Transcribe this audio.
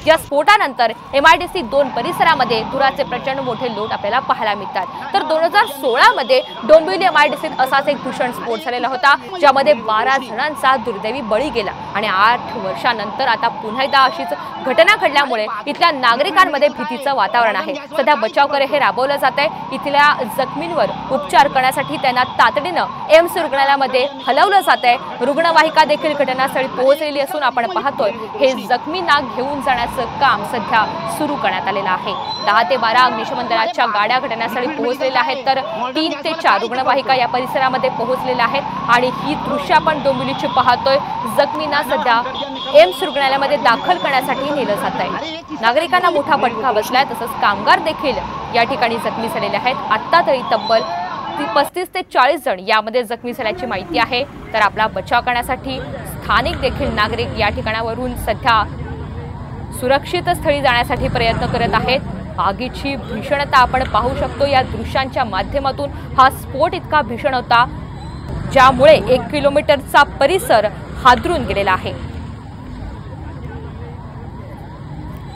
या स्फोटानंतर MIDC 2 परिसरामध्ये धुराचे प्रचंड मोठे लोट आपल्याला पाहायला मिळतात। तर 2016 मध्ये डोंबिवली MIDCत असाच एक भीषण स्फोट झालेला होता, ज्यामध्ये 12 जणांचा दुर्दैवी बळी गेला आणि 8 वर्षांनंतर आता पुन्हा एकदा अशीच घटना घडल्यामुळे इथल्या नागरिकांमध्ये भीतीचं वातावरण आहे। सध्या बचाव कार्य हे राबवलं जात आहे। इथल्या जखमींवर उपचार करण्यासाठी त्यांना तातडीनं एम्स रुग्णालयामध्ये हलवलं जात आहे। रुग्णवाहिका देखील घटनास्थळी पोहोचलेली असून आपण पाहतोय हे जखमींना घेऊन जाण्याचं काम सध्या सुरू करण्यात आलेलं आहे। 10 ते 12 अग्निशमन दलाच्या गाड्या घटनास्थळी पोहोचलेल्या आहेत, तर 3 ते 4 रुग्णवाहिका या परिसरामध्ये पोहोचलेल्या आहेत आणि ही दृश्य आपण डोंबिवलीची पाहतोय। जखमींना सध्या एम्स रुग्णालयामध्ये दाखल करण्यासाठी नेलं जात आहे। नागरिकांना मोठा फटका बसलाय, तसंच कामगार देखील या ठिकाणी जखमी झालेले आहेत। आता तरी तब्बल 35 ते 40 जण यामध्ये जखमी झाल्याची माहिती आहे। तर आपला बचाव करण्यासाठी स्थानिक देखील नागरिक या ठिकाणावरून सध्या सुरक्षित स्थळी जाण्यासाठी प्रयत्न करत आहेत। आगीची भीषणता आपण पाहू शकतो या दृश्यांच्या माध्यमातून। हा स्फोट इतका भीषण होता ज्यामुळे 1 किलोमीटरचा परिसर हादरून गेलेला आहे।